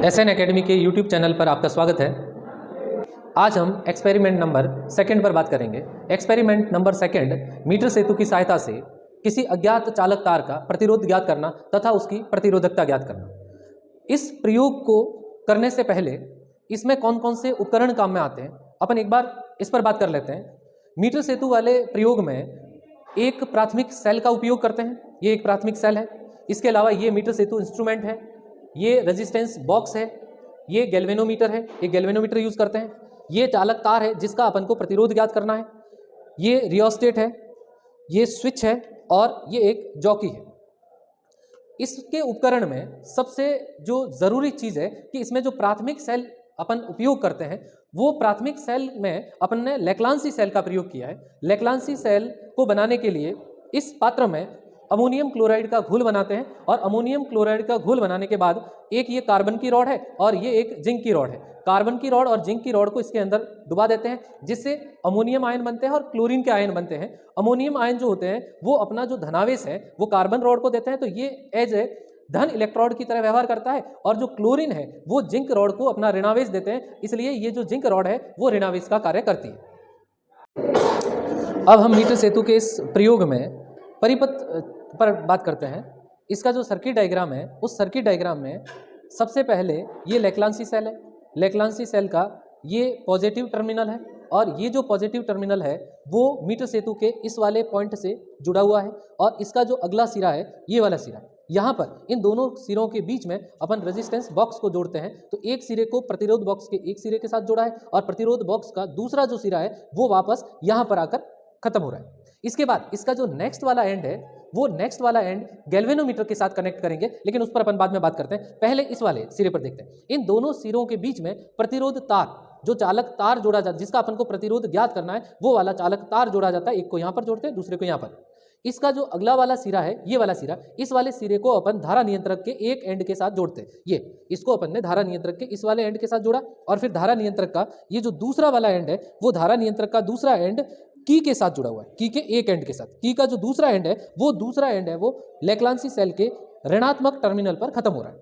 SN academy के YouTube channel पर आपका स्वागत है। आज हम एक्सपेरिमेंट नंबर सेकंड पर बात करेंगे। एक्सपेरिमेंट नंबर सेकंड, मीटर सेतु की सहायता से किसी अज्ञात चालक तार का प्रतिरोध ज्ञात करना तथा उसकी प्रतिरोधकता ज्ञात करना। इस प्रयोग को करने से पहले इसमें कौन कौन से उपकरण काम में आते हैं, अपन एक बार इस पर बात कर लेते हैं। मीटर सेतु वाले प्रयोग में एक प्राथमिक सेल का उपयोग करते हैं। ये एक प्राथमिक सेल है। इसके अलावा ये मीटर सेतु इंस्ट्रूमेंट है, ये रेजिस्टेंस बॉक्स है, ये गैल्वेनोमीटर है, ये गैल्वेनोमीटर यूज करते हैं। ये चालक तार है जिसका अपन को प्रतिरोध ज्ञात करना है। ये रियोस्टेट है, ये स्विच है और ये एक जॉकी है। इसके उपकरण में सबसे जो जरूरी चीज है कि इसमें जो प्राथमिक सेल अपन उपयोग करते हैं वो प्राथमिक सेल में अपन ने लेक्लांसी सेल का प्रयोग किया है। लेक्लांसी सेल को बनाने के लिए इस पात्र में अमोनियम क्लोराइड का घोल बनाते हैं और अमोनियम क्लोराइड का घोल बनाने के बाद एक ये कार्बन की रॉड है और ये एक जिंक की रॉड है। कार्बन की रॉड और जिंक की रॉड को इसके अंदर डुबा देते हैं जिससे अमोनियम आयन बनते हैं और क्लोरीन के आयन बनते हैं। अमोनियम आयन जो होते हैं वो अपना जो धनावेश है वो कार्बन रॉड को देते हैं, तो ये एज ए धन इलेक्ट्रोड की तरह व्यवहार करता है, और जो क्लोरीन है वो जिंक रॉड को अपना ऋणावेश देते हैं, इसलिए ये जो जिंक रॉड है वो ऋणावेश का कार्य करती है। अब हम मीटर सेतु के इस प्रयोग में परिपथ पर बात करते हैं। इसका जो सर्किट डायग्राम है उस सर्किट डायग्राम में सबसे पहले ये लेक्लांसी सेल है। लेक्लांसी सेल का ये पॉजिटिव टर्मिनल है और ये जो पॉजिटिव टर्मिनल है वो मीटर सेतु के इस वाले पॉइंट से जुड़ा हुआ है, और इसका जो अगला सिरा है ये वाला सिरा, यहाँ पर इन दोनों सिरों के बीच में अपन रेजिस्टेंस बॉक्स को जोड़ते हैं। तो एक सिरे को प्रतिरोध बॉक्स के एक सिरे के साथ जोड़ा है और प्रतिरोध बॉक्स का दूसरा जो सिरा है वो वापस यहाँ पर आकर खत्म हो रहा है। इसके बाद इसका जो नेक्स्ट वाला एंड है वो नेक्स्ट वाला एंड गैल्वेनोमीटर के साथ कनेक्ट करेंगे, लेकिन उस पर अपन बाद में बात करते हैं। पहले इस वाले सिरे पर देखते हैं। इन दोनों सिरों के बीच में प्रतिरोध तार, जो चालक तार जोड़ा जाता है जिसका अपन को प्रतिरोध ज्ञात करना है वो वाला चालक तार जोड़ा जाता है। एक को यहाँ पर जोड़ते हैं, दूसरे को यहाँ पर। इसका जो अगला वाला सिरा है ये वाला सिरा, इस वाले सिरे को अपन धारा नियंत्रक के एक एंड के साथ जोड़ते हैं। ये इसको अपन ने धारा नियंत्रक के इस वाले एंड के साथ जोड़ा, और फिर धारा नियंत्रक का ये जो दूसरा वाला एंड है वो धारा नियंत्रक का दूसरा एंड की के साथ जुड़ा हुआ है, की के एक एंड के साथ। की का जो दूसरा एंड है वो लेक्लांसी सेल के ऋणात्मक टर्मिनल पर खत्म हो रहा है।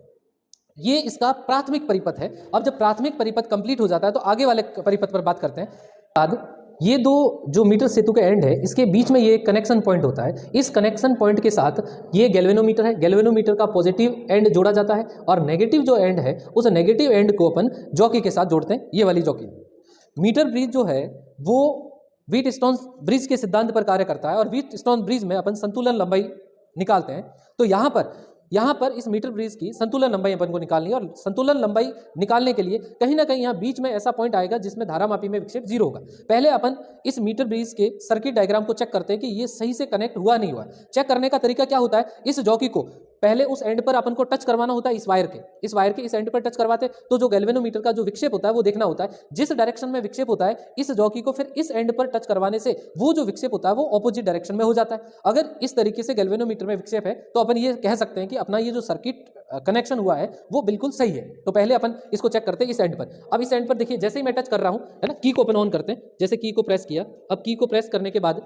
ये इसका प्राथमिक परिपथ है। अब जब प्राथमिक परिपथ कंप्लीट हो जाता है तो आगे वाले परिपथ पर बात करते हैं। बाद ये दो जो मीटर सेतु के एंड है इसके बीच में ये कनेक्शन पॉइंट होता है। इस कनेक्शन पॉइंट के साथ ये गैल्वेनोमीटर है। गैल्वेनोमीटर का पॉजिटिव एंड जोड़ा जाता है और नेगेटिव जो एंड है उस नेगेटिव एंड को अपन जॉकी के साथ जोड़ते हैं, ये वाली जॉकी। मीटर ब्रिज जो है वो व्हीट स्टोन ब्रिज के सिद्धांत पर कार्य करता है, और व्हीट स्टोन ब्रिज में अपन संतुलन लंबाई निकालते हैं। तो यहाँ पर इस मीटर ब्रिज की संतुलन लंबाई अपन को निकालनी है, और संतुलन लंबाई निकालने के लिए कहीं ना कहीं यहाँ बीच में ऐसा पॉइंट आएगा जिसमें धारामापी में विक्षेप 0 होगा। पहले अपन इस मीटर ब्रिज के सर्किट डायग्राम को चेक करते हैं कि ये सही से कनेक्ट हुआ नहीं हुआ। चेक करने का तरीका क्या होता है, इस जॉकी को पहले उस एंड पर अपन को टच करवाना होता है, इस वायर के इस एंड पर टच करवाते तो जो गैल्वेनोमीटर का जो विक्षेप होता है वो देखना होता है। जिस डायरेक्शन में विक्षेप होता है इस जॉकी को फिर इस एंड पर टच करवाने से वो जो विक्षेप होता है वो ऑपोजिट डायरेक्शन में हो जाता है। अगर इस तरीके से गैल्वेनोमीटर में विक्षेप है तो अपन ये कह सकते हैं कि अपना ये जो सर्किट कनेक्शन हुआ है वो बिल्कुल सही है। तो पहले अपन इसको चेक करते हैं इस एंड पर। अब इस एंड पर देखिए, जैसे ही मैं टच कर रहा हूं है ना, की को अपन ऑन करते हैं। जैसे की को प्रेस किया, अब की को प्रेस करने के बाद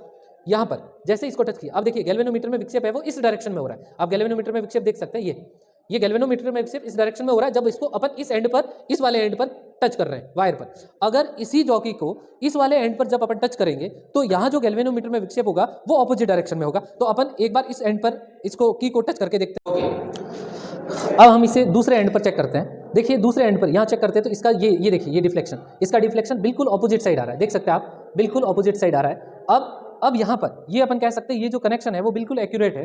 यहाँ पर जैसे इसको टच किया, अब देखिए गैल्वेनोमीटर में विक्षेप है वो इस डायरेक्शन में हो रहा है। आप गैल्वेनोमीटर में विक्षेप देख सकते हैं, ये गैल्वेनोमीटर में विक्षेप इस डायरेक्शन में हो रहा है जब इसको अपन इस एंड पर, इस वाले एंड पर टच कर रहे हैं वायर पर। अगर इसी जॉकी को इस वाले एंड पर जब अपन टच करेंगे तो यहाँ जो गैल्वेनोमीटर में विक्षेप होगा वो ऑपोजिट डायरेक्शन में होगा। तो अपन एक बार इस एंड पर इसको की को टच करके देखते हैं। अब हम इसे दूसरे एंड पर चेक करते हैं। देखिए दूसरे एंड पर यहाँ चेक करते हैं तो इसका ये देखिए, ये डिफ्लेक्शन, इसका डिफ्लेक्शन बिल्कुल ऑपोजिट साइड आ रहा है। देख सकते हैं आप, बिल्कुल ऑपोजिट साइड आ रहा है। अब यहाँ पर ये अपन कह सकते हैं ये जो कनेक्शन है वो बिल्कुल एक्यूरेट है।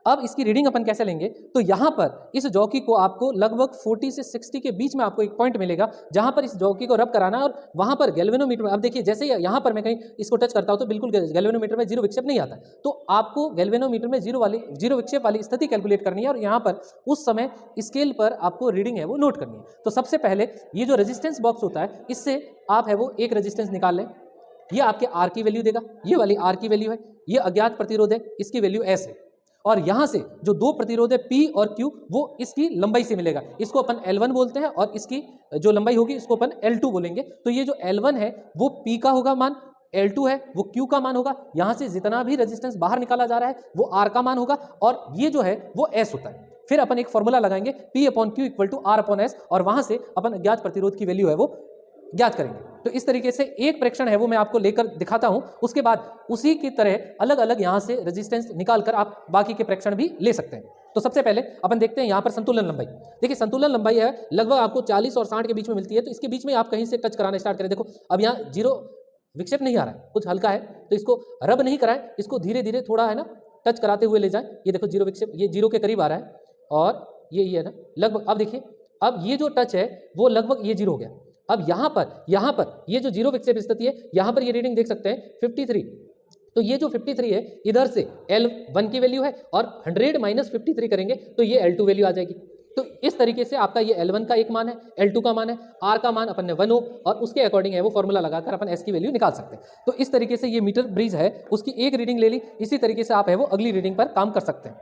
अब इसकी रीडिंग अपन कैसे लेंगे, तो यहाँ पर इस जॉकी को आपको लगभग 40 से 60 के बीच में आपको एक पॉइंट मिलेगा जहाँ पर इस जॉकी को रब कराना है, और वहाँ पर गैल्वेनोमीटर में, अब देखिए जैसे यहाँ पर मैं कहीं इसको टच करता हूँ तो बिल्कुल गैल्वेनोमीटर में 0 विक्षेप नहीं आता। तो आपको गैल्वेनोमीटर में 0 विक्षेप वाली स्थिति कैलकुलेट करनी है, और यहाँ पर उस समय स्केल पर आपको रीडिंग है वो नोट करनी है। तो सबसे पहले ये जो रेजिस्टेंस बॉक्स होता है इससे आप है वो एक रेजिस्टेंस निकाल लें। ये आपके आर की वैल्यू देगा, ये वाली आर की वैल्यू है। ये अज्ञात प्रतिरोध है, इसकी वैल्यू एस है, और यहां से जो दो प्रतिरोध है P और Q वो इसकी लंबाई से मिलेगा। इसको अपन L1 बोलते हैं और इसकी जो लंबाई होगी इसको अपन L2 बोलेंगे। तो ये जो L1 है वो P का होगा मान, L2 है वो Q का मान होगा। यहाँ से जितना भी रेजिस्टेंस बाहर निकाला जा रहा है वो R का मान होगा, और ये जो है वो S होता है। फिर अपन एक फॉर्मूला लगाएंगे P/Q = R/S और वहां से अपन अज्ञात प्रतिरोध की वैल्यू है वो ज्ञात करेंगे। तो इस तरीके से एक प्रेक्षण है वो मैं आपको लेकर दिखाता हूं, उसके बाद उसी की तरह अलग अलग यहां से रेजिस्टेंस निकालकर आप बाकी के प्रेक्षण भी ले सकते हैं। तो सबसे पहले अपन देखते हैं यहां पर संतुलन लंबाई। देखिए संतुलन लंबाई है लगभग आपको 40 और 60 के बीच में मिलती है, तो इसके बीच में आप कहीं से टच कराना स्टार्ट करें। देखो अब यहाँ जीरो विक्षेप नहीं आ रहा है, कुछ हल्का है, तो इसको रब नहीं कराएं, इसको धीरे धीरे थोड़ा है ना टच कराते हुए ले जाएं। ये देखो जीरो विक्षेप, ये जीरो के करीब आ रहा है और ये है ना लगभग। अब देखिए अब ये जो टच है वो लगभग ये जीरो हो गया। अब यहाँ पर ये जो जीरो विक्षेप स्थिति है यहाँ पर ये रीडिंग देख सकते हैं 53। तो ये जो 53 है इधर से L1 की वैल्यू है और 100 - 53 करेंगे तो ये L2 वैल्यू आ जाएगी। तो इस तरीके से आपका ये L1 का एक मान है, L2 का मान है, R का मान अपन ने 1 ओम और उसके अकॉर्डिंग है वो फॉर्मूला लगाकर अपन S की वैल्यू निकाल सकते हैं। तो इस तरीके से ये मीटर ब्रिज है उसकी एक रीडिंग ले ली, इसी तरीके से आप है वो अगली रीडिंग पर काम कर सकते हैं।